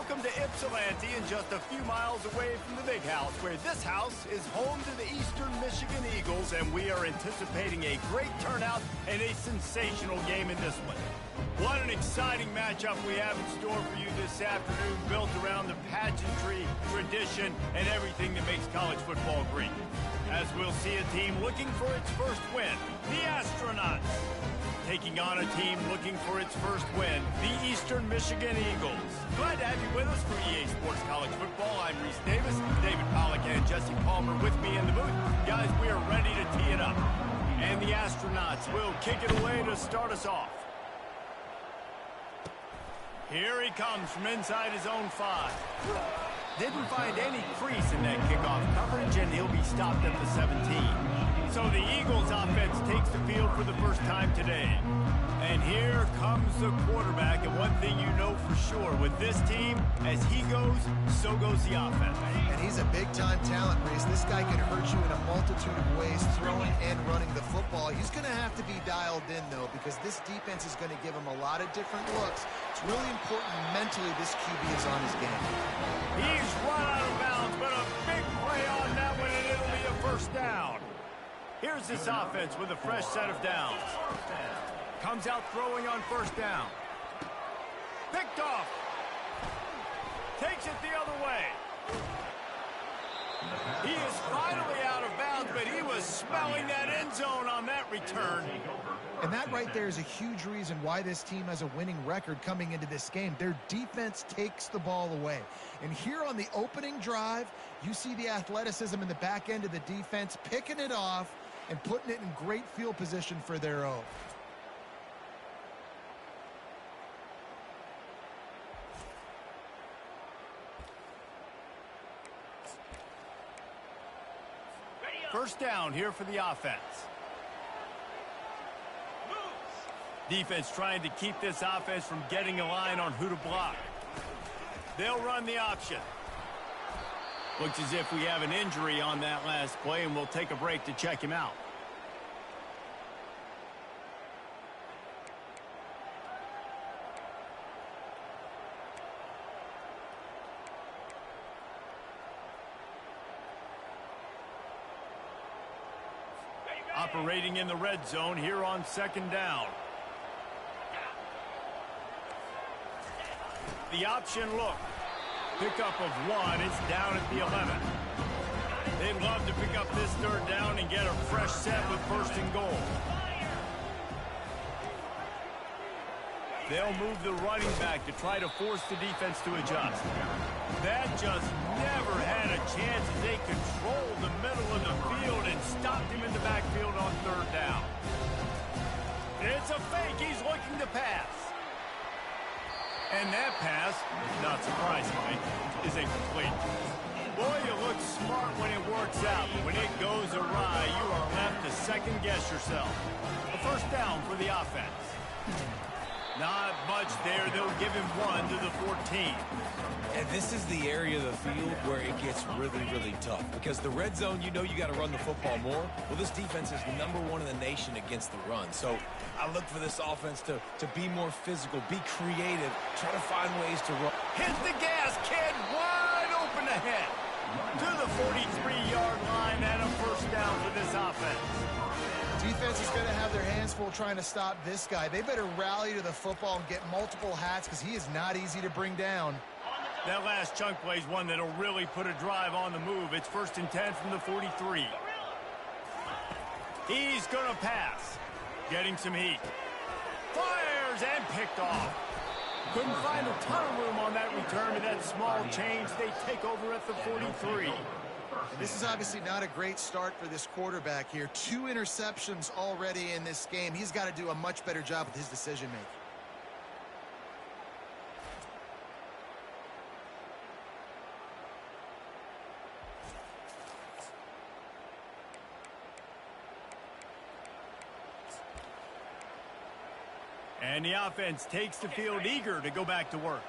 Welcome to Ypsilanti, and just a few miles away from the Big House, where this house is home to the Eastern Michigan Eagles, and we are anticipating a great turnout and a sensational game in this one. What an exciting matchup we have in store for you this afternoon, built around the pageantry, tradition, and everything that makes college football great. As we'll see a team looking for its first win, the Astronauts, taking on a team looking for its first win, the Eastern Michigan Eagles. Glad to have you with us for EA Sports College Football. I'm Reese Davis, David Pollack, and Jesse Palmer with me in the booth. Guys, we are ready to tee it up. And the Astronauts will kick it away to start us off. Here he comes from inside his own 5. Didn't find any crease in that kickoff coverage, and he'll be stopped at the 17. So the Eagles offense takes the field for the first time today. And here comes the quarterback, and one thing you know for sure, with this team, as he goes, so goes the offense. And he's a big-time talent, Reese. This guy can hurt you in a multitude of ways, throwing and running the football. He's going to have to be dialed in, though, because this defense is going to give him a lot of different looks. It's really important mentally this QB is on his game. He's run out of bounds, but a big play on that one, and it'll be a first down. Here's this offense with a fresh set of downs. Comes out throwing on first down. Picked off. Takes it the other way. He is finally out of bounds, but he was smelling that end zone on that return. And that right there is a huge reason why this team has a winning record coming into this game. Their defense takes the ball away. And here on the opening drive, you see the athleticism in the back end of the defense, picking it off and putting it in great field position for their own. First down here for the offense. Defense trying to keep this offense from getting a line on who to block. They'll run the option. Looks as if we have an injury on that last play, and we'll take a break to check him out. Operating in the red zone here on second down. The option look. Pickup of 1. It's down at the 11. They'd love to pick up this third down and get a fresh set with first and goal. They'll move the running back to try to force the defense to adjust. That just never had a chance as they controlled the middle of the field and stopped him in the backfield on third down. It's a fake. He's looking to pass. And that pass, not surprisingly, is incomplete. Boy, you look smart when it works out. When it goes awry, you are left to second-guess yourself. A first down for the offense. Not much there. They'll give him 1 to the 14. And this is the area of the field where it gets really, really tough. Because the red zone, you know you got to run the football more. Well, this defense is #1 in the nation against the run. So I look for this offense to be more physical, be creative, try to find ways to run. Hit the gas, kid. Wide open ahead. To the 43-yard line and a first down for this offense. Defense is going to have their hands full trying to stop this guy. They better rally to the football and get multiple hats because he is not easy to bring down. That last chunk play is one that'll really put a drive on the move. It's 1st and 10 from the 43. He's going to pass. Getting some heat. Fires and picked off. Couldn't find a ton of room on that return to that small change. They take over at the 43. This is obviously not a great start for this quarterback here. 2 interceptions already in this game. He's got to do a much better job with his decision-making. And the offense takes the field eager to go back to work.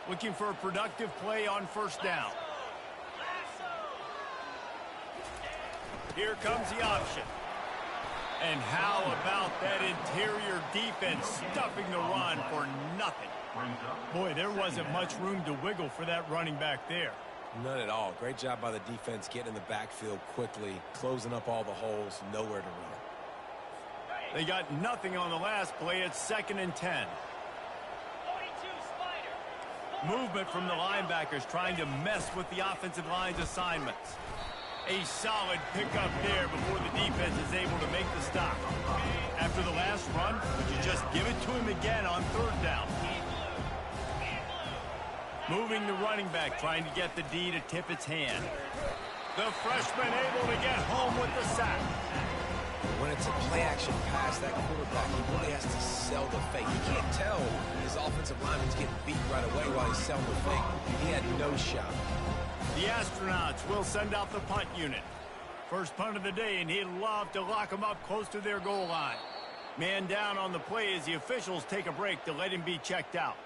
Looking for a productive play on first down. Here comes the option. And how about that interior defense stuffing the run for nothing? Boy, there wasn't much room to wiggle for that running back there. None at all. Great job by the defense getting in the backfield quickly, closing up all the holes, nowhere to run. They got nothing on the last play. It's 2nd and 10. Movement from the linebackers trying to mess with the offensive line's assignments. A solid pickup there before the defense is able to make the stop. After the last run, would you just give it to him again on 3rd down? Moving the running back, trying to get the D to tip its hand. The freshman able to get home with the sack. When it's a play-action pass, that quarterback, he really has to sell the fake. He can't tell his offensive lineman's getting beat right away while he's selling the fake. He had no shot. The Astronauts will send out the punt unit. First punt of the day, and he'd love to lock them up close to their goal line. Man down on the play as the officials take a break to let him be checked out.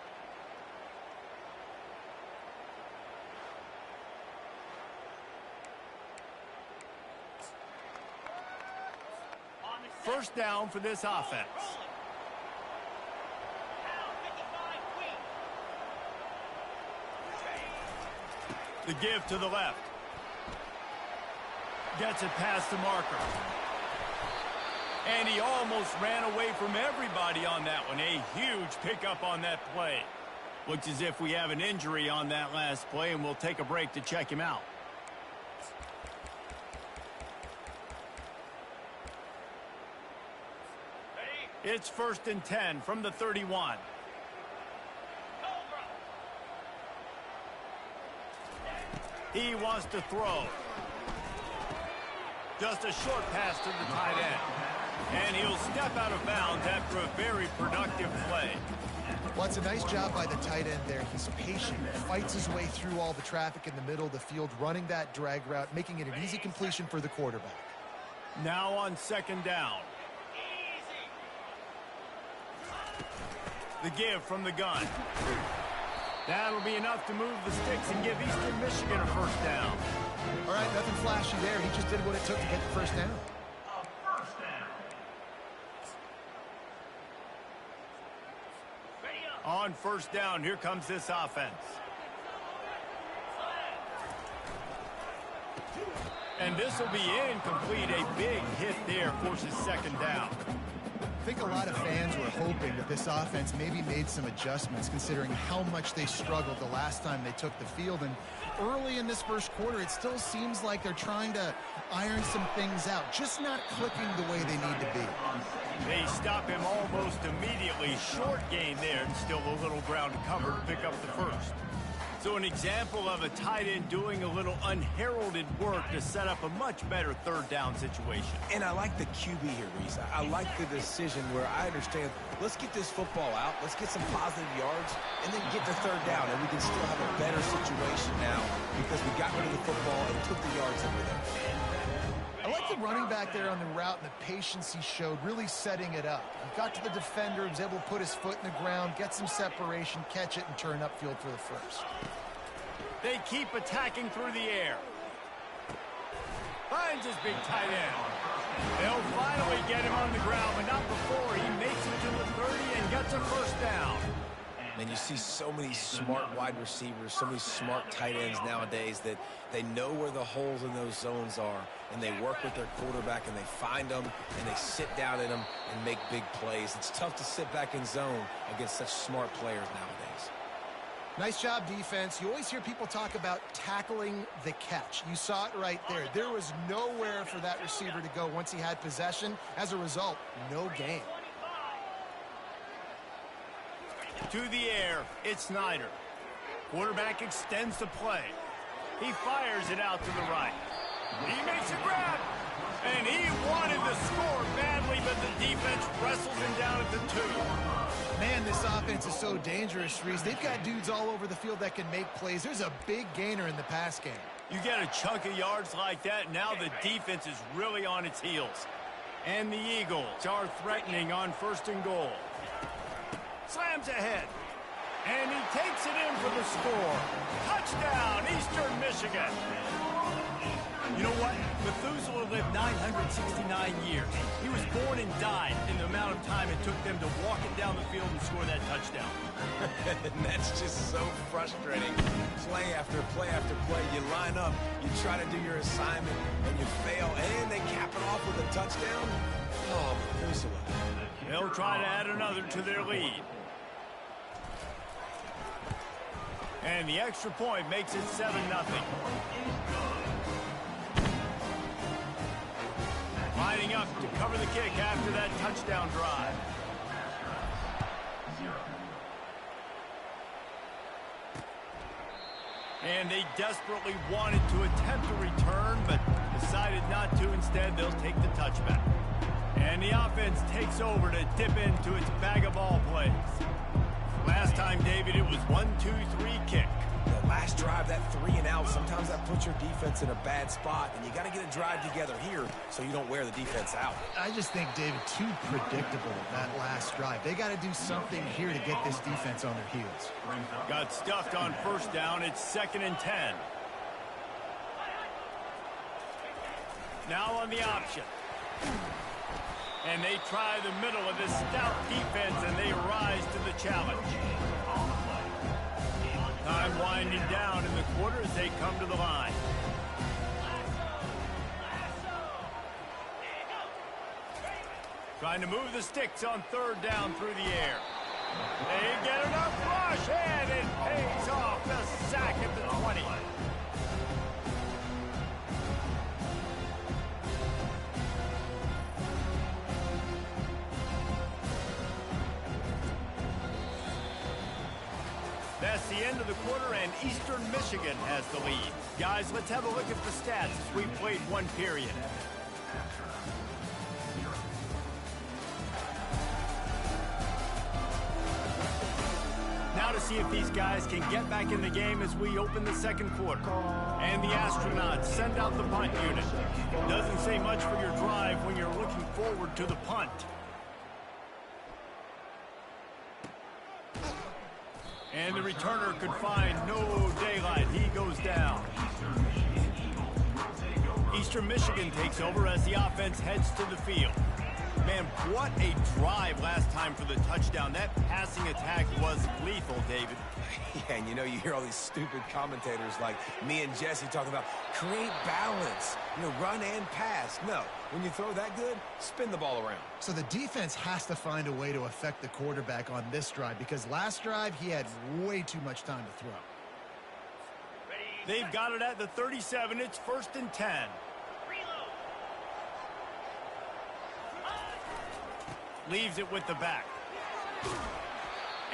First down for this offense. The give to the left. Gets it past the marker. And he almost ran away from everybody on that one. A huge pickup on that play. Looks as if we have an injury on that last play, and we'll take a break to check him out. It's 1st and 10 from the 31. He wants to throw. Just a short pass to the tight end. And he'll step out of bounds after a very productive play. Well, it's a nice job by the tight end there. He's patient, fights his way through all the traffic in the middle of the field, running that drag route, making it an easy completion for the quarterback. Now on 2nd down. The give from the gun. That'll be enough to move the sticks and give Eastern Michigan a 1st down. All right, nothing flashy there. He just did what it took to get the 1st down. On 1st down, here comes this offense. And this will be incomplete. A big hit there forces 2nd down. I think a lot of fans were hoping that this offense maybe made some adjustments considering how much they struggled the last time they took the field. And early in this first quarter, it still seems like they're trying to iron some things out, just not clicking the way they need to be. They stop him almost immediately. Short gain there, and still a little ground covered to pick up the 1st. So an example of a tight end doing a little unheralded work to set up a much better 3rd down situation. And I like the QB here, Reese. I like the decision where I understand, let's get this football out, let's get some positive yards, and then get to 3rd down, and we can still have a better situation now because we got rid of the football and took the yards over there. I like the running back there on the route and the patience he showed, really setting it up. He got to the defender, was able to put his foot in the ground, get some separation, catch it, and turn upfield for the 1st. They keep attacking through the air. Finds his big tight end. They'll finally get him on the ground, but not before he makes it to the 30 and gets a 1st down. And you see so many smart wide receivers, so many smart tight ends nowadays that they know where the holes in those zones are, and they work with their quarterback, and they find them, and they sit down in them and make big plays. It's tough to sit back in zone against such smart players nowadays. Nice job, defense. You always hear people talk about tackling the catch. You saw it right there. There was nowhere for that receiver to go once he had possession. As a result, no gain. To the air, it's Snyder. Quarterback extends the play. He fires it out to the right. He makes a grab. And he wanted to score badly, but the defense wrestles him down at the 2. Man, this offense is so dangerous, Reese. They've got dudes all over the field that can make plays. There's a big gainer in the pass game. You get a chunk of yards like that, now the defense is really on its heels. And the Eagles are threatening on 1st and goal. Slams ahead. And he takes it in for the score. Touchdown, Eastern Michigan. You know what? Methuselah lived 969 years. He was born and died in the amount of time it took them to walk it down the field and score that touchdown. And that's just so frustrating. Play after play after play. You line up, you try to do your assignment, and you fail, and they cap it off with a touchdown. Oh, Methuselah. They'll try to add another to their lead. And the extra point makes it 7-0. Lining up to cover the kick after that touchdown drive. And they desperately wanted to attempt a return, but decided not to. Instead, they'll take the touchback. And the offense takes over to dip into its bag of ball plays. Last time, David, it was 1-2-3 kick. The last drive, that 3 and out, sometimes that puts your defense in a bad spot, and you got to get a drive together here so you don't wear the defense out. I just think, David, too predictable that last drive. They got to do something here to get this defense on their heels. Got stuffed on first down. It's 2nd and 10. Now on the option. And they try the middle of this stout defense, and they rise to the challenge. Time winding down in the quarter as they come to the line. Trying to move the sticks on 3rd down through the air. They get enough rush, and it pays off. The sack at the 20. That's the end of the quarter, and Eastern Michigan has the lead. Guys, let's have a look at the stats as we played one period. Now to see if these guys can get back in the game as we open the 2nd quarter. And the astronauts send out the punt unit. Doesn't say much for your drive when you're looking forward to the punt. And the returner could find no daylight. He goes down. Eastern Michigan takes over as the offense heads to the field. Man, what a drive last time for the touchdown. That passing attack was lethal, David. Yeah, and you hear all these stupid commentators like me and Jesse talking about create balance, run and pass. No, when you throw that good, spin the ball around. So the defense has to find a way to affect the quarterback on this drive, because last drive he had way too much time to throw. They've got it at the 37. It's 1st and 10. Leaves it with the back.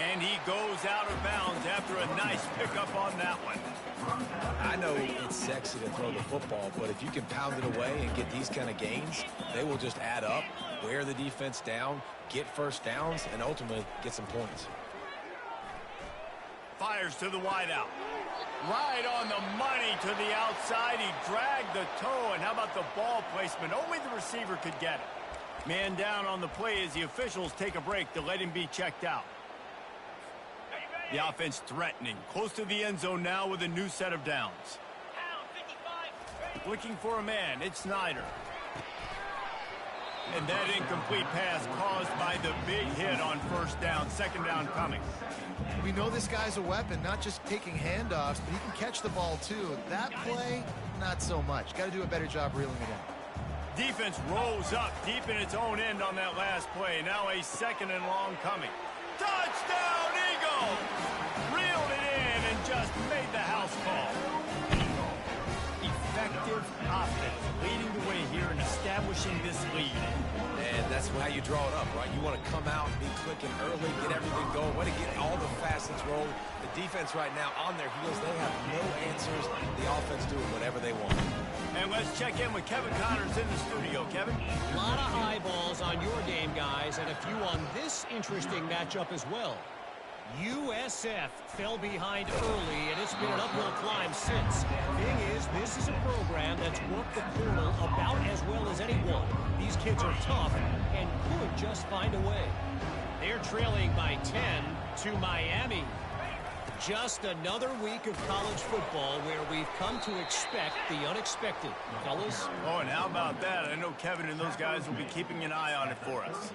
And he goes out of bounds after a nice pickup on that one. I know it's sexy to throw the football, but if you can pound it away and get these kind of gains, they will just add up, wear the defense down, get first downs, and ultimately get some points. Fires to the wideout. Right on the money to the outside. He dragged the toe, and how about the ball placement? Only the receiver could get it. Man down on the play as the officials take a break to let him be checked out. The offense threatening. Close to the end zone now with a new set of downs. Looking for a man. It's Snyder. And that incomplete pass caused by the big hit on 1st down. 2nd down coming. We know this guy's a weapon, not just taking handoffs, but he can catch the ball too. That play, not so much. Got to do a better job reeling it in. Defense rolls up deep in its own end on that last play. Now a 2nd and long coming. Touchdown, Eagles! Reeled it in and just made the house call. Effective offense leading the way here and establishing this lead. And that's how you draw it up, right? You want to come out and be clicking early, get everything going, want to get all the facets rolling. The defense right now on their heels, they have no answers. The offense doing whatever they want. And let's check in with Kevin Connors in the studio. Kevin? A lot of eyeballs on your game, guys, and a few on this interesting matchup as well. USF fell behind early, and it's been an uphill climb since. Thing is, this is a program that's worked the portal about as well as anyone. These kids are tough and could just find a way. They're trailing by 10 to Miami. Just another week of college football where we've come to expect the unexpected. Fellas? Oh, and how about that? I know Kevin and those guys will be keeping an eye on it for us.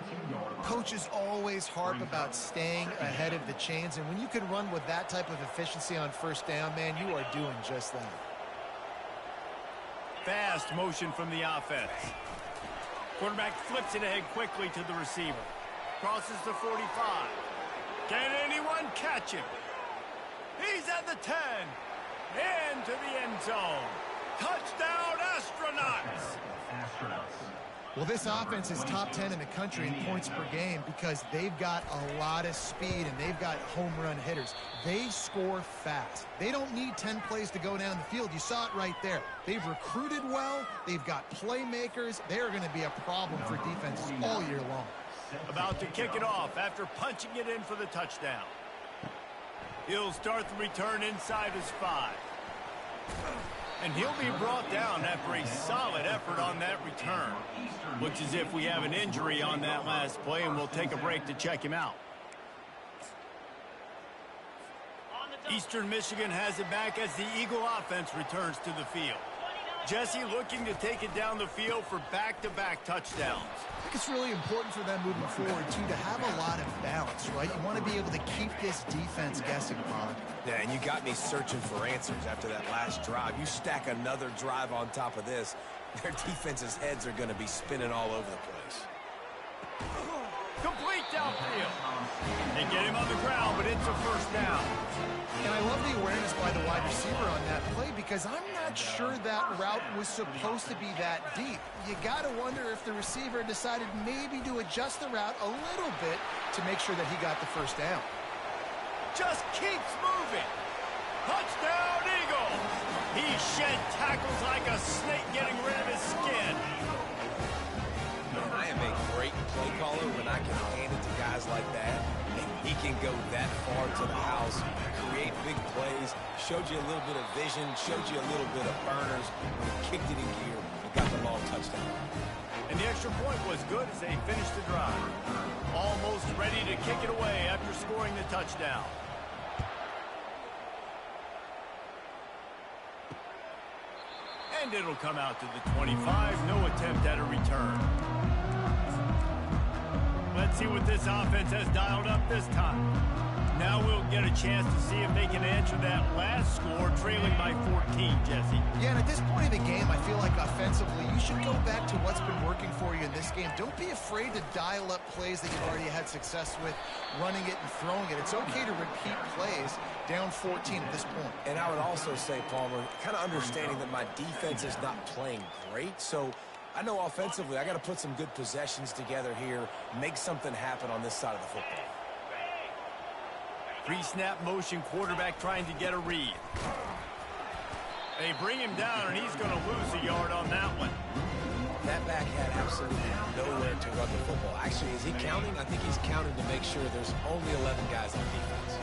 Coaches always harp about staying ahead of the chains, and when you can run with that type of efficiency on first down, man, you are doing just that. Fast motion from the offense. Quarterback flips it ahead quickly to the receiver. Crosses the 45. Can anyone catch him? He's at the 10. Into the end zone. Touchdown, Astronauts! Well, this offense is top 10 in the country in points per game because they've got a lot of speed and they've got home run hitters. They score fast. They don't need 10 plays to go down the field. You saw it right there. They've recruited well. They've got playmakers. They're going to be a problem for defenses all year long. About to kick it off after punching it in for the touchdown. He'll start the return inside his 5. And he'll be brought down after a solid effort on that return. Looks as if we have an injury on that last play, and we'll take a break to check him out. Eastern Michigan has it back as the Eagle offense returns to the field. Jesse looking to take it down the field for back-to-back touchdowns. I think it's really important for them moving forward, too, to have a lot of balance, right? You want to be able to keep this defense guessing, Bob. Yeah, and you got me searching for answers after that last drive. You stack another drive on top of this, their defense's heads are going to be spinning all over the place. Complete downfield. They get him on the ground, but it's a first down. And I love the awareness by the wide receiver on that play because I'm not sure that route was supposed to be that deep. You got to wonder if the receiver decided maybe to adjust the route a little bit to make sure that he got the first down. Just keeps moving. Touchdown, Eagle. He shed tackles like a snake getting rid of his skin. I am a great play caller when I can hand it to guys like that. And he can go that far to the house, create big plays, showed you a little bit of vision, showed you a little bit of burners, when he kicked it in gear and got the long touchdown. And the extra point was good as they finished the drive. Almost ready to kick it away after scoring the touchdown. And it'll come out to the 25. No attempt at a return. Let's see what this offense has dialed up this time. Now we'll get a chance to see if they can answer that last score, trailing by 14, Jesse. Yeah, and at this point of the game, I feel like offensively, you should go back to what's been working for you in this game. Don't be afraid to dial up plays that you've already had success with, running it and throwing it. It's okay to repeat plays down 14 at this point. And I would also say, Palmer, kind of understanding that my defense is not playing great, so I know offensively I got to put some good possessions together here, make something happen on this side of the football. Pre-snap motion, quarterback trying to get a read. They bring him down, and he's going to lose a yard on that one. That back had absolutely nowhere to run the football. Actually, is he counting? I think he's counting to make sure there's only 11 guys on defense.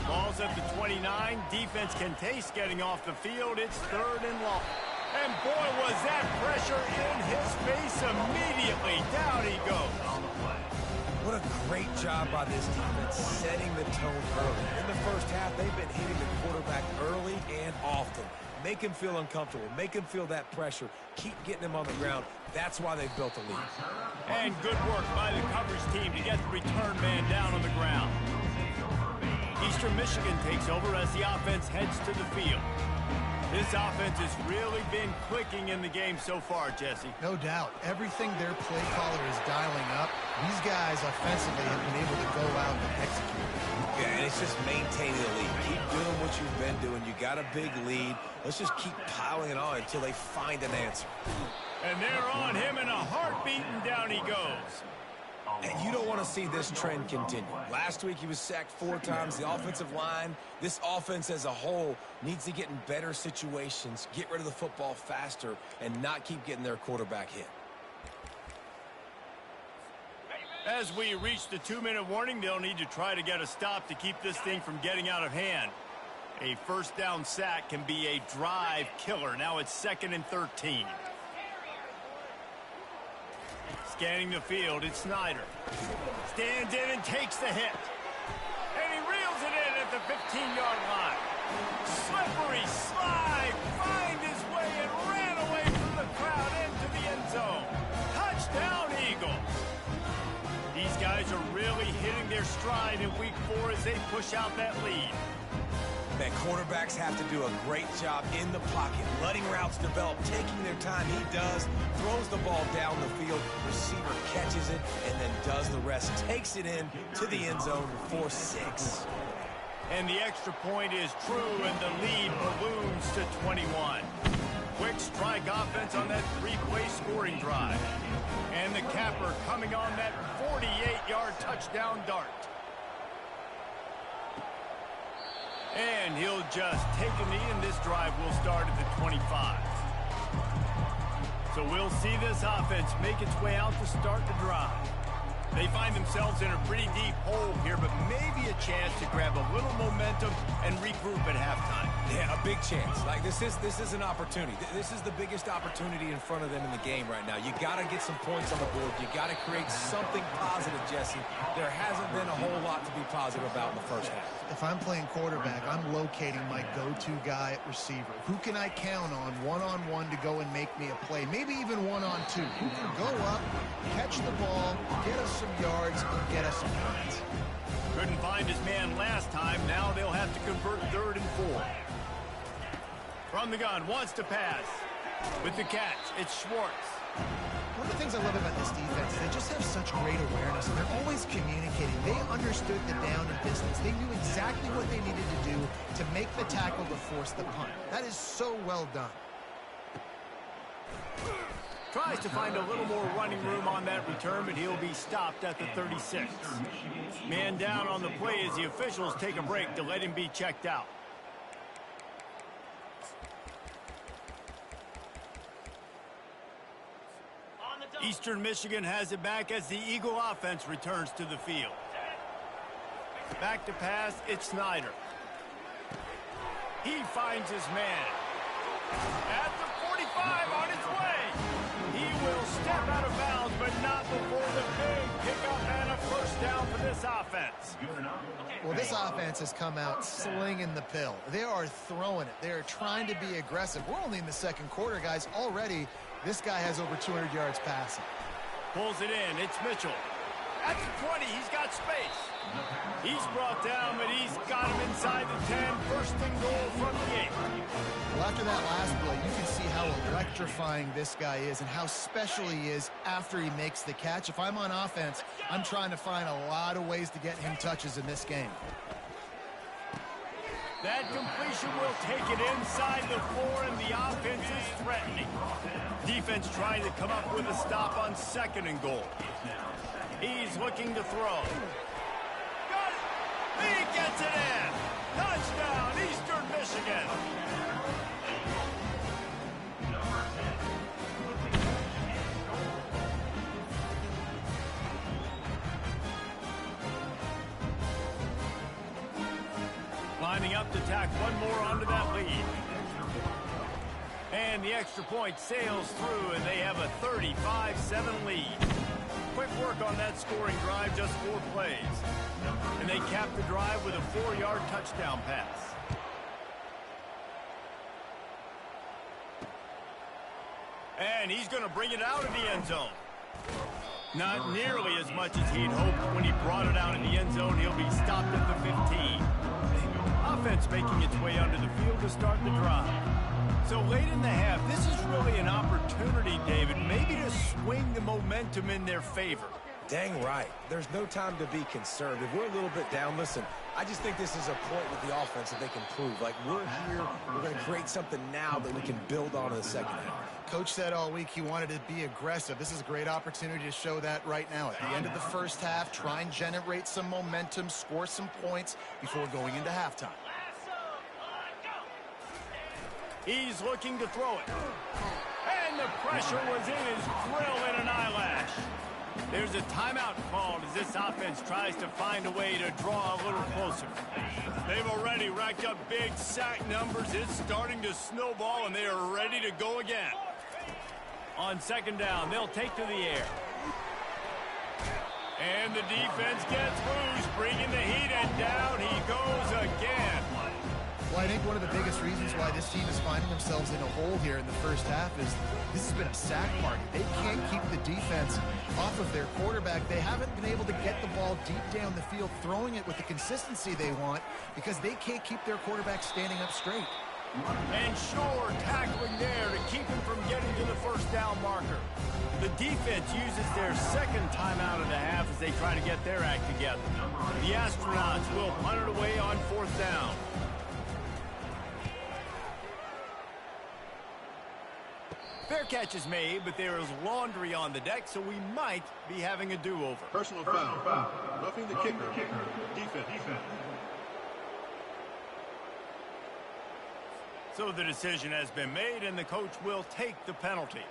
Ball's at the 29. Defense can taste getting off the field. It's 3rd and long. And boy, was that pressure in his face immediately. Down he goes. What a great job by this defense setting the tone early. In the first half, they've been hitting the quarterback early and often. Make him feel uncomfortable. Make him feel that pressure. Keep getting him on the ground. That's why they've built a lead. And good work by the coverage team to get the return man down on the ground. Eastern Michigan takes over as the offense heads to the field. This offense has really been clicking in the game so far, Jesse. No doubt. Everything their play caller is dialing up, these guys offensively have been able to go out and execute. Yeah, and it's just maintaining the lead. Keep doing what you've been doing. You got a big lead. Let's just keep piling it on until they find an answer. And they're on him in a heartbeat, and down he goes. And you don't want to see this trend continue. Last week he was sacked 4 times. The offensive line, this offense as a whole, needs to get in better situations, get rid of the football faster, and not keep getting their quarterback hit. As we reach the 2-minute warning, they'll need to try to get a stop to keep this thing from getting out of hand. A first down sack can be a drive killer. Now it's 2nd and 13. Scanning the field, it's Snyder. Stands in and takes the hit. And he reels it in at at the 15-yard line. Slippery slide, find his way and ran away from the crowd into the end zone. Touchdown, Eagles. These guys are really hitting their stride in week 4 as they push out that lead. Man, quarterbacks have to do a great job in the pocket, letting routes develop, taking their time. He does, throws the ball down the field, receiver catches it, and then does the rest, takes it in to the end zone for 6. And the extra point is true, and the lead balloons to 21. Quick strike offense on that 3-play scoring drive. And the capper coming on that 48-yard touchdown dart. And he'll just take a knee, and this drive will start at the 25. So we'll see this offense make its way out to start the drive. They find themselves in a pretty deep hole here, but maybe a chance to grab a little momentum and regroup at halftime. Yeah, a big chance. Like, this is an opportunity. This is the biggest opportunity in front of them in the game right now. You got to get some points on the board. You got to create something positive, Jesse. There hasn't been a whole lot to be positive about in the first half. If I'm playing quarterback, I'm locating my go-to guy at receiver. Who can I count on one-on-one to go and make me a play? Maybe even one-on-two. Who can go up, catch the ball, get us some yards, and get us some points. Couldn't find his man last time. Now they'll have to convert 3rd and 4. From the gun, wants to pass. With the catch, it's Schwartz. One of the things I love about this defense is they just have such great awareness, and they're always communicating. They understood the down and distance. They knew exactly what they needed to do to make the tackle to force the punt. That is so well done. Tries to find a little more running room on that return, but he'll be stopped at the 36. Man down on the play as the officials take a break to let him be checked out. Eastern Michigan has it back as the Eagle offense returns to the field. Back to pass, it's Snyder. He finds his man. At the 45 on his way. He will step out of bounds, but not before the big pickup and a first down for this offense. Well, this offense has come out slinging the pill. They are throwing it. They are trying to be aggressive. We're only in the second quarter, guys. Already, this guy has over 200 yards passing. Pulls it in. It's Mitchell. At the 20, he's got space. He's brought down, but he's got him inside the 10. First and goal from the 8. Well, after that last play, you can see how electrifying this guy is and how special he is after he makes the catch. If I'm on offense, I'm trying to find a lot of ways to get him touches in this game. That completion will take it inside the 4, and the offense is threatening. Defense trying to come up with a stop on 2nd and goal. He's looking to throw. Got it! He gets it in! Touchdown, Eastern Michigan! Lining up to tack one more onto that lead. And the extra point sails through, and they have a 35-7 lead. Quick work on that scoring drive, just 4 plays. And they cap the drive with a 4-yard touchdown pass. And he's going to bring it out of the end zone. Not nearly as much as he'd hoped when he brought it out in the end zone. He'll be stopped at the 15. Offense making its way onto the field to start the drive. So late in the half, this is really an opportunity, David, maybe to swing the momentum in their favor. Dang right. There's no time to be concerned. If we're a little bit down, listen, I just think this is a point with the offense that they can prove. Like, we're here, we're going to create something now that we can build on in the second half. Coach said all week he wanted to be aggressive. This is a great opportunity to show that right now. At the end of the first half, try and generate some momentum, score some points before going into halftime. He's looking to throw it. And the pressure was in his grill in an eyelash. There's a timeout called as this offense tries to find a way to draw a little closer. They've already racked up big sack numbers. It's starting to snowball, and they are ready to go again. On 2nd down, they'll take to the air. And the defense gets loose, bringing the heat, and down he goes again. Well, I think one of the biggest reasons why this team is finding themselves in a hole here in the first half is this has been a sack party. They can't keep the defense off of their quarterback. They haven't been able to get the ball deep down the field, throwing it with the consistency they want because they can't keep their quarterback standing up straight. And Shore tackling there to keep him from getting to the first down marker. The defense uses their second timeout of the half as they try to get their act together. The Astronauts will punt it away on fourth down. Fair catch is made, but there is laundry on the deck, so we might be having a do-over. Personal foul. Roughing the kicker. Defense. So the decision has been made, and the coach will take the penalty.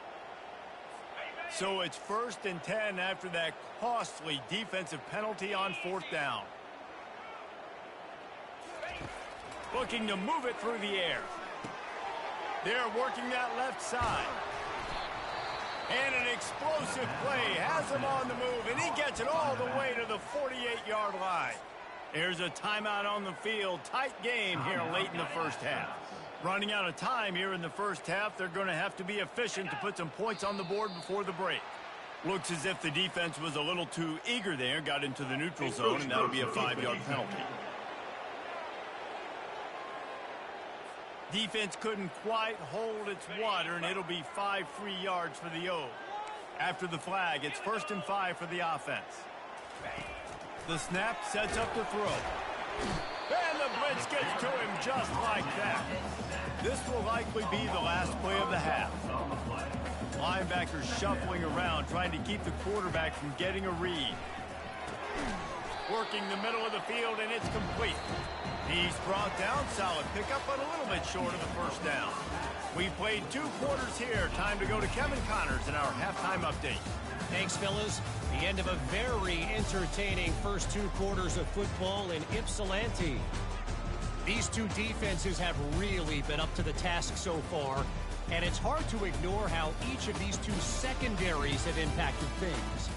So it's 1st and 10 after that costly defensive penalty on fourth down. Looking to move it through the air. They're working that left side. And an explosive play has him on the move, and he gets it all the way to the 48-yard line. There's a timeout on the field. Tight game here late in the first half. Running out of time here in the first half, they're going to have to be efficient to put some points on the board before the break. Looks as if the defense was a little too eager there, got into the neutral zone, and that'll be a 5-yard penalty. Defense couldn't quite hold its water, and it'll be 5 free yards for the O. After the flag, it's 1st and 5 for the offense. The snap sets up the throw. And the blitz gets to him just like that. This will likely be the last play of the half. Linebackers shuffling around, trying to keep the quarterback from getting a read. Working the middle of the field, and it's complete. He's brought down, solid pickup, but a little bit short of the first down. We played 2 quarters here. Time to go to Kevin Connors in our halftime update. Thanks, fellas. The end of a very entertaining first 2 quarters of football in Ypsilanti. These 2 defenses have really been up to the task so far, and it's hard to ignore how each of these 2 secondaries have impacted things.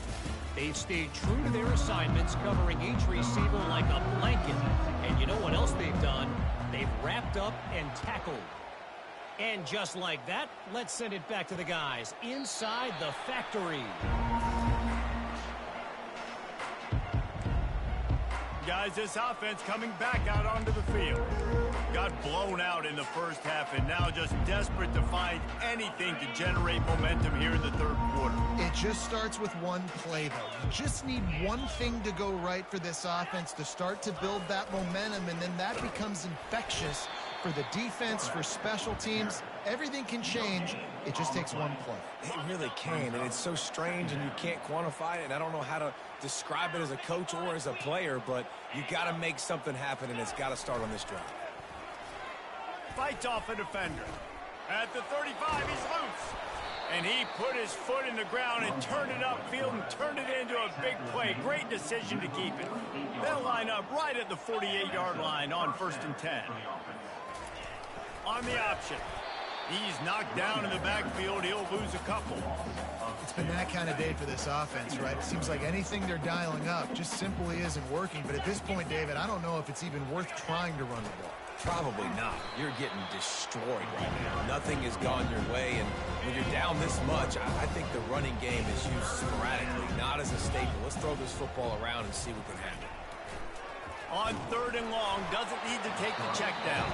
They've stayed true to their assignments, covering each receiver like a blanket. And you know what else they've done? They've wrapped up and tackled. And just like that, let's send it back to the guys inside the factory. Guys, this offense coming back out onto the field. Got blown out in the first half and now just desperate to find anything to generate momentum here in the third quarter. It just starts with one play, though. You just need one thing to go right for this offense to start to build that momentum, and then that becomes infectious for the defense, for special teams. Everything can change. It just takes one play. It really can, and it's so strange, and you can't quantify it, and I don't know how to describe it as a coach or as a player, but you got to make something happen, and it's got to start on this drive. Fights off a defender. At the 35, he's loose. And he put his foot in the ground and turned it upfield and turned it into a big play. Great decision to keep it. They'll line up right at the 48-yard line on 1st and 10. On the option. He's knocked down in the backfield. He'll lose a couple. It's been that kind of day for this offense, right? It seems like anything they're dialing up just simply isn't working. But at this point, David, I don't know if it's even worth trying to run the ball. Probably not. You're getting destroyed right now. Nothing has gone your way, and when you're down this much, I think the running game is used sporadically, not as a staple. Let's throw this football around and see what can happen. On 3rd and long, doesn't need to take the check down.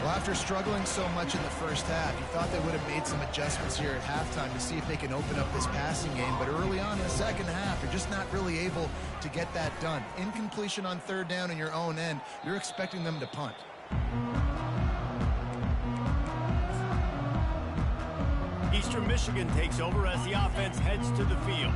Well, after struggling so much in the first half, you thought they would have made some adjustments here at halftime to see if they can open up this passing game. But early on in the second half, they're just not really able to get that done. Incompletion on 3rd down in your own end, you're expecting them to punt. Eastern Michigan takes over as the offense heads to the field.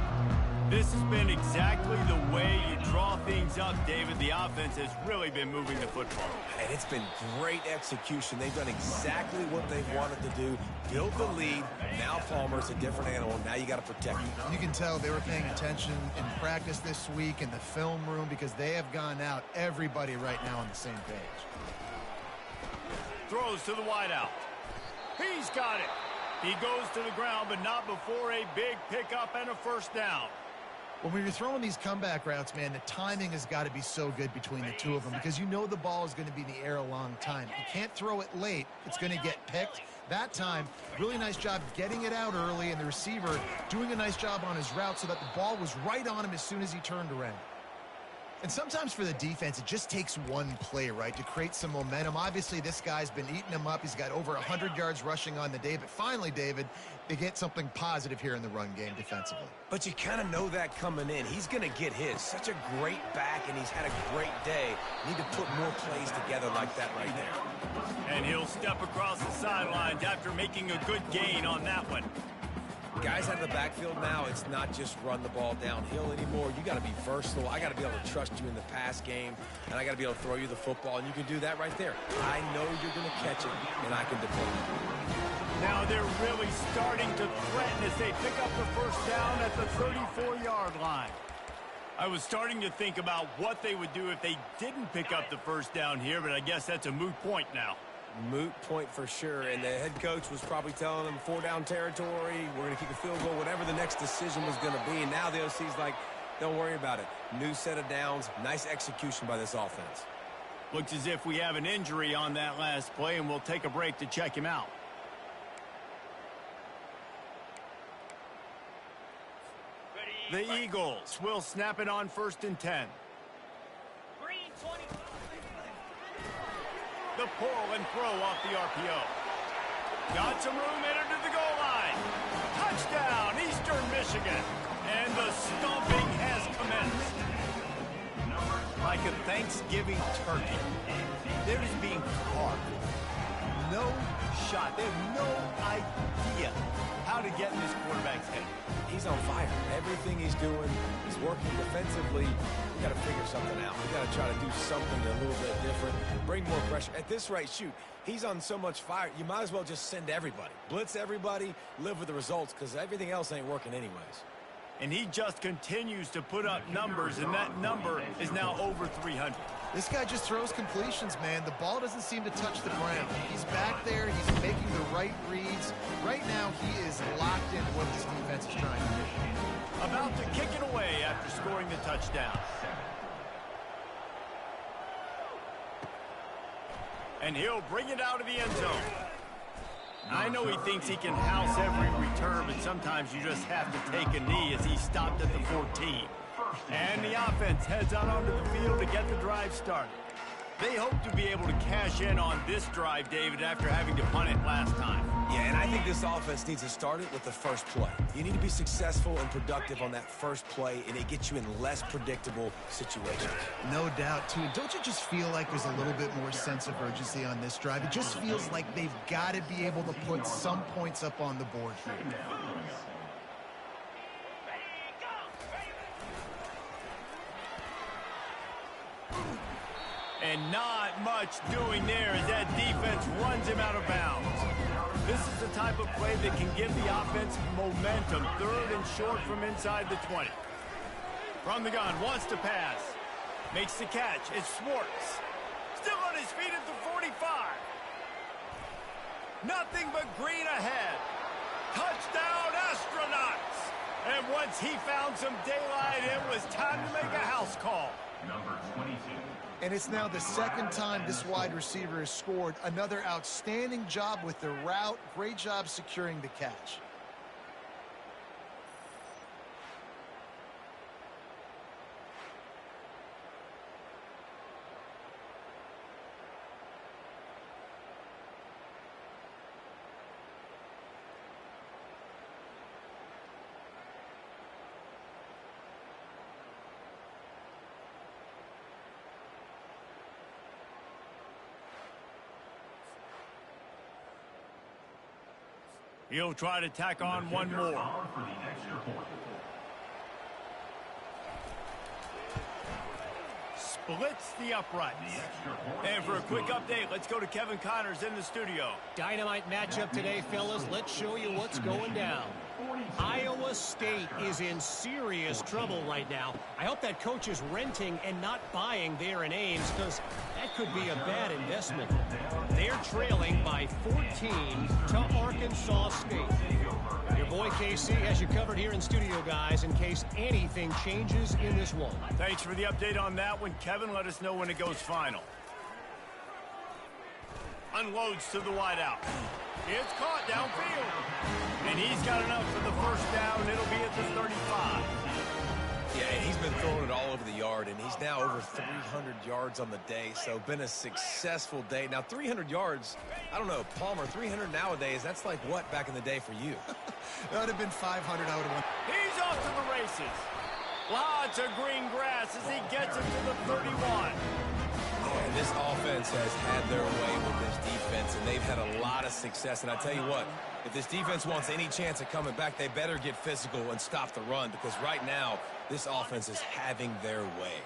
This has been exactly the way you draw things up, David. The offense has really been moving the football. And it's been great execution. They've done exactly what they've wanted to do. Build the lead. Now Palmer's a different animal. Now you got to protect him. You can tell they were paying attention in practice this week in the film room because they have gone out, everybody right now on the same page. Throws to the wideout. He's got it. He goes to the ground, but not before a big pickup and a first down. Well, when you're throwing these comeback routes, man, the timing has got to be so good between the two of them because you know the ball is going to be in the air a long time. You can't throw it late. It's going to get picked. That time, really nice job getting it out early, and the receiver doing a nice job on his route so that the ball was right on him as soon as he turned around. And sometimes for the defense, it just takes one play, right, to create some momentum. Obviously, this guy's been eating him up. He's got over 100 yards rushing on the day. But finally, David, they get something positive here in the run game defensively. But you kind of know that coming in. He's going to get his. Such a great back, and he's had a great day. Need to put more plays together like that right there. And he'll step across the sidelines after making a good gain on that one. Guys out of the backfield now, it's not just run the ball downhill anymore. You got to be versatile. I got to be able to trust you in the pass game, and I got to be able to throw you the football, and you can do that right there. I know you're going to catch it, and I can depend on it. Now they're really starting to threaten as they pick up the first down at the 34-yard line. I was starting to think about what they would do if they didn't pick up the first down here, but I guess that's a moot point now. Moot point for sure, and the head coach was probably telling them 4-down territory, we're going to kick a field goal, whatever the next decision was going to be, and now the OC's like, don't worry about it. New set of downs, nice execution by this offense. Looks as if we have an injury on that last play, and we'll take a break to check him out. The Eagles will snap it on 1st and 10. The pull and throw off the RPO. Got some room, entered to the goal line. Touchdown, Eastern Michigan. And the stomping has commenced. Like a Thanksgiving turkey. They're just being carved. No shot. They have no idea how to get in this quarterback's head. He's on fire. Everything he's doing, he's working defensively. We got to figure something out. We got to try to do something a little bit different. Bring more pressure. At this rate, shoot, he's on so much fire, you might as well just send everybody. Blitz everybody, live with the results, because everything else ain't working anyways. And he just continues to put up numbers, and that number is now over 300. This guy just throws completions, man. The ball doesn't seem to touch the ground. He's back there. He's making the right reads. Right now, he is locked into what this defense is trying to do. About to kick it away after scoring the touchdown. And he'll bring it out of the end zone. I know he thinks he can house every return, but sometimes you just have to take a knee as he stopped at the 14. And the offense heads out onto the field to get the drive started. They hope to be able to cash in on this drive, David, after having to punt it last time. Yeah, and I think this offense needs to start it with the first play. You need to be successful and productive on that first play, and it gets you in less predictable situations. No doubt, too. Don't you just feel like there's a little bit more sense of urgency on this drive? It just feels like they've got to be able to put some points up on the board here. And not much doing there as that defense runs him out of bounds. This is the type of play that can give the offense momentum. 3rd and short from inside the 20. From the gun, wants to pass. Makes the catch. It's Schwartz. Still on his feet at the 45. Nothing but green ahead. Touchdown, Astronauts. And once he found some daylight, it was time to make a house call. Number 22. And it's now the 2nd time this wide receiver has scored. Another outstanding job with the route. Great job securing the catch. He'll try to tack on one more. Splits the uprights. And for a quick update, let's go to Kevin Connors in the studio. Dynamite matchup today, fellas. Let's show you what's going down. Iowa State is in serious trouble right now. I hope that coach is renting and not buying there in Ames, because that could be a bad investment. They're trailing by 14 to Arkansas State. Your boy KC has you covered here in studio, guys, in case anything changes in this one. Thanks for the update on that one, Kevin. Let us know when it goes final. Unloads to the wideout. It's caught downfield. And he's got enough for the first down. It'll be at the 35. Yeah, and he's been throwing it all over the yard, and he's now over 300 yards on the day, so been a successful day. Now, 300 yards, I don't know, Palmer, 300 nowadays, that's like what back in the day for you? That would have been 500 out of one. He's off to the races. Lots of green grass as he gets it to the 31. And this offense has had their way with this defense, and they've had a lot of success. And I tell you what, if this defense wants any chance of coming back, they better get physical and stop the run, because right now, this offense is having their way.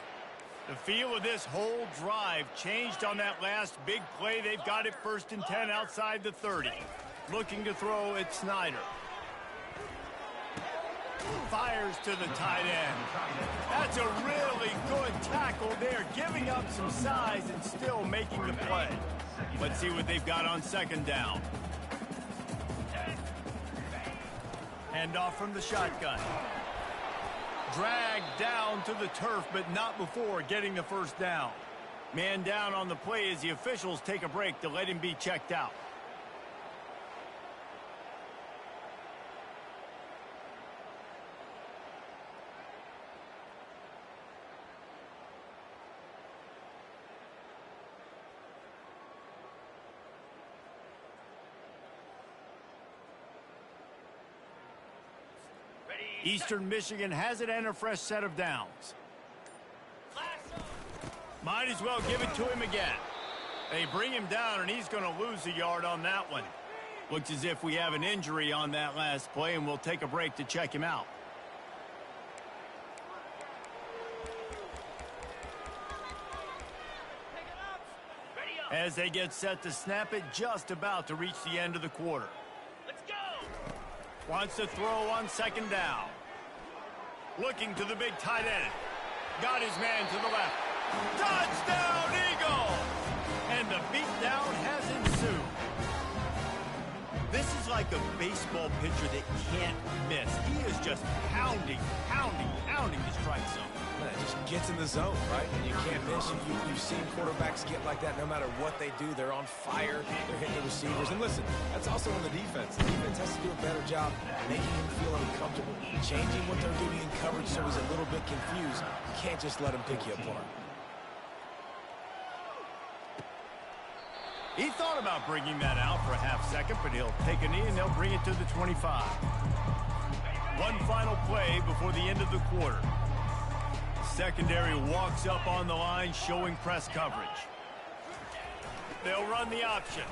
The feel of this whole drive changed on that last big play. They've got it 1st and 10 outside the 30. Looking to throw at Snyder. Fires to the tight end. That's a really good tackle there, giving up some size and still making the play. Let's see what they've got on 2nd down. Handoff from the shotgun. Dragged down to the turf, but not before getting the 1st down. Man down on the play as the officials take a break to let him be checked out. Eastern Michigan has it and a fresh set of downs. Might as well give it to him again. They bring him down, and he's going to lose a yard on that one. Looks as if we have an injury on that last play, and we'll take a break to check him out. As they get set to snap it, just about to reach the end of the quarter. Wants to throw on 2nd down. Looking to the big tight end. Got his man to the left. Touchdown, Eagle! And the beatdown has ensued. This is like a baseball pitcher that can't miss. He is just pounding the strike zone. It just gets in the zone, right? And you can't miss. You've seen quarterbacks get like that no matter what they do. They're on fire. They're hitting the receivers. And listen, that's also on the defense. The defense has to do a better job making him feel uncomfortable, changing what they're doing in coverage so he's a little bit confused. You can't just let him pick you apart. He thought about bringing that out for a half second, but he'll take a knee and they'll bring it to the 25. One final play before the end of the quarter. Secondary walks up on the line, showing press coverage. They'll run the option.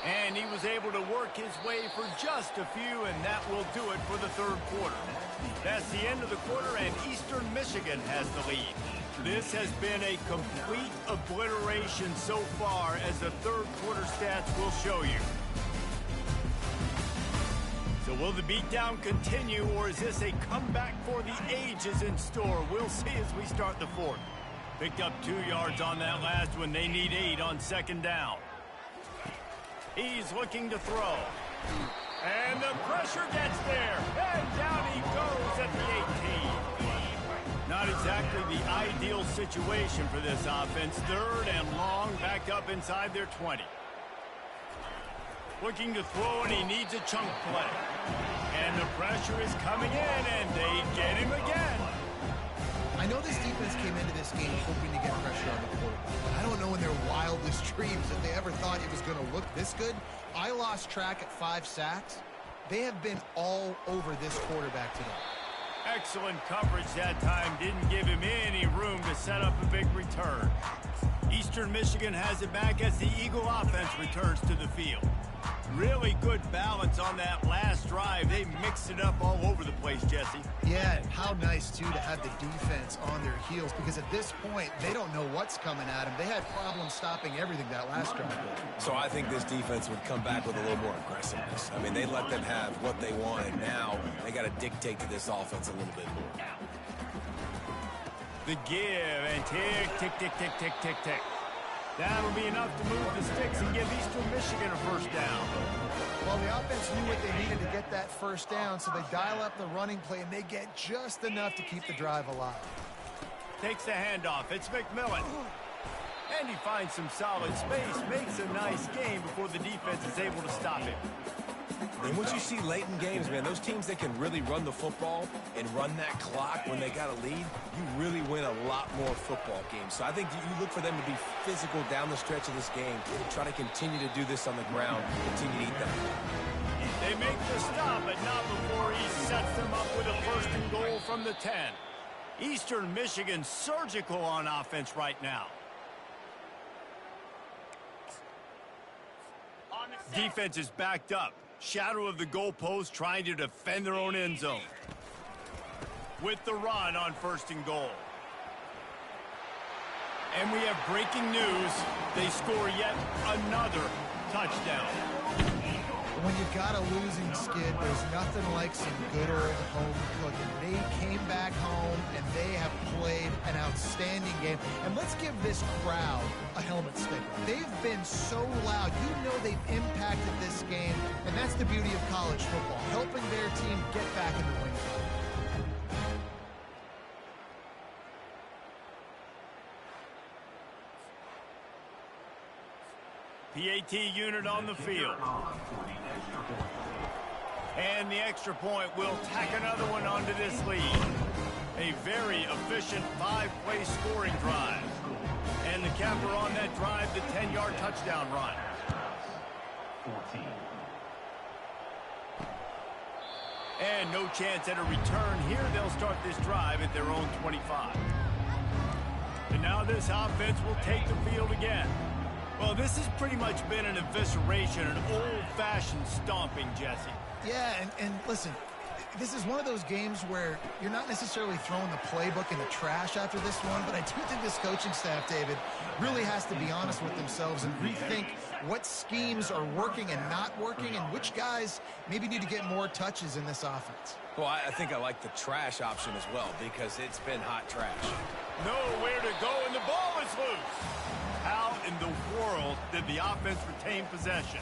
And he was able to work his way for just a few, and that will do it for the 3rd quarter. That's the end of the quarter, and Eastern Michigan has the lead. This has been a complete obliteration so far, as the 3rd quarter stats will show you. So will the beatdown continue, or is this a comeback for the ages in store? We'll see as we start the 4th. Picked up 2 yards on that last one. They need 8 on 2nd down. He's looking to throw. And the pressure gets there. And down he goes at the 18. Not exactly the ideal situation for this offense. 3rd and long, back up inside their 20. Looking to throw, and he needs a chunk play. And the pressure is coming in, and they get him again. I know this defense came into this game hoping to get pressure on the quarterback. I don't know in their wildest dreams if they ever thought it was going to look this good. I lost track at 5 sacks. They have been all over this quarterback today. Excellent coverage that time. Didn't give him any room to set up a big return. Eastern Michigan has it back as the Eagle offense returns to the field. Really good balance on that last drive. They mixed it up all over the place, Jesse. Yeah, and how nice, too, to have the defense on their heels, because at this point, they don't know what's coming at them. They had problems stopping everything that last drive. So I think this defense would come back with a little more aggressiveness. I mean, they let them have what they wanted. Now they got to dictate to this offense a little bit more. The give and tick, tick, tick, tick, tick, tick, tick. That'll be enough to move the sticks and give Eastern Michigan a first down. Well, the offense knew what they needed to get that first down, so they dial up the running play, and they get just enough to keep the drive alive. Takes the handoff. It's McMillan. And he finds some solid space, makes a nice gain before the defense is able to stop him. And what you see late in games, man, those teams that can really run the football and run that clock when they got a lead, you really win a lot more football games. So I think you look for them to be physical down the stretch of this game, try to continue to do this on the ground, continue to eat them. They make the stop, but not before he sets them up with a first and goal from the 10. Eastern Michigan surgical on offense right now. Defense is backed up. Shadow of the goalpost trying to defend their own end zone. With the run on first and goal. And we have breaking news. They score yet another touchdown. When you've got a losing skid, there's nothing like some good old home cooking. They came back home, and they have played an outstanding game. And let's give this crowd a helmet sticker. They've been so loud. You know they've impacted this game, and that's the beauty of college football, helping their team get back in the win column. PAT unit on the field. And the extra point will tack another one onto this lead. A very efficient 5-play scoring drive. And the capper on that drive, the 10-yard touchdown run. 14. And no chance at a return here. They'll start this drive at their own 25. And now this offense will take the field again. Well, this has pretty much been an evisceration, an old-fashioned stomping, Jesse. Yeah, and listen, this is one of those games where you're not necessarily throwing the playbook in the trash after this one, but I do think this coaching staff, David, really has to be honest with themselves and rethink what schemes are working and not working and which guys maybe need to get more touches in this offense. Well, I think I like the trash option as well because it's been hot trash. Nowhere to go, and the ball is loose. How in the world did the offense retain possession?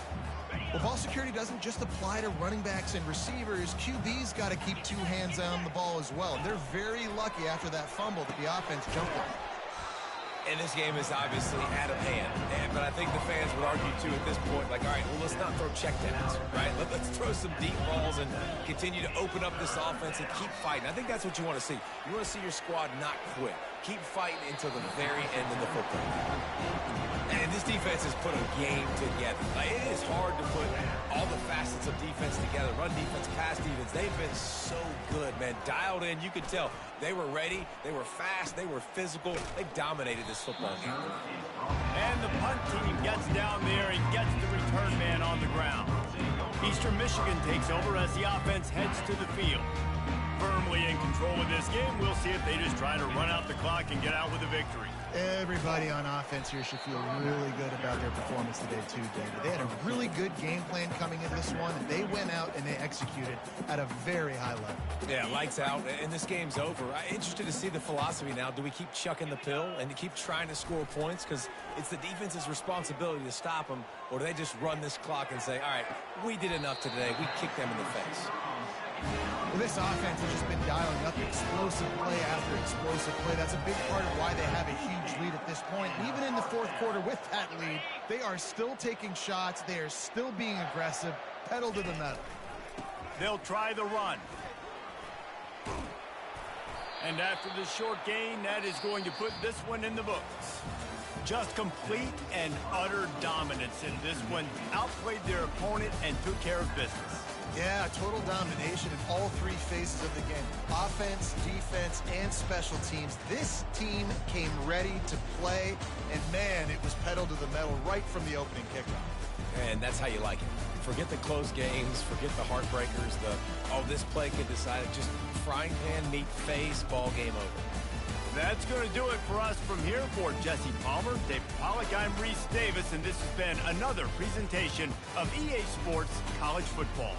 Well, ball security doesn't just apply to running backs and receivers. QB's got to keep two hands on the ball as well. They're very lucky after that fumble that the offense jumped on. And this game is obviously out of hand. But I think the fans would argue, too, at this point, like, all right, well, let's not throw checkdowns, right? Let's throw some deep balls and continue to open up this offense and keep fighting. I think that's what you want to see. You want to see your squad not quit. Keep fighting until the very end of the football game. And this defense has put a game together. Like, it is hard to put all the facets of defense together. Run defense, pass defense. They've been so good, man. Dialed in. You could tell they were ready. They were fast. They were physical. They dominated this football game. And the punt team gets down there and gets the return man on the ground. Eastern Michigan takes over as the offense heads to the field. Firmly in control of this game. We'll see if they just try to run out the clock and get out with a victory. Everybody on offense here should feel really good about their performance today, too, David. They had a really good game plan coming in this one, and they went out and they executed at a very high level. Yeah, lights out, and this game's over. I'm interested to see the philosophy now. Do we keep chucking the pill and keep trying to score points? Because it's the defense's responsibility to stop them, or do they just run this clock and say, all right, we did enough today. We kicked them in the face. Well, this offense has just been dialing up explosive play after explosive play. That's a big part of why they have a huge lead at this point. And even in the fourth quarter with that lead, they are still taking shots. They are still being aggressive, pedal to the metal. They'll try the run. And after the short gain, that is going to put this one in the books. Just complete and utter dominance in this one. Outplayed their opponent and took care of business. Yeah, total domination in all three phases of the game. Offense, defense, and special teams. This team came ready to play, and man, it was pedal to the metal right from the opening kickoff. And that's how you like it. Forget the close games. Forget the heartbreakers. Oh, this play could decide it. Just frying pan, meet face, ball game over. That's going to do it for us from here. For Jesse Palmer, Dave Pollack, I'm Reese Davis, and this has been another presentation of EA Sports College Football.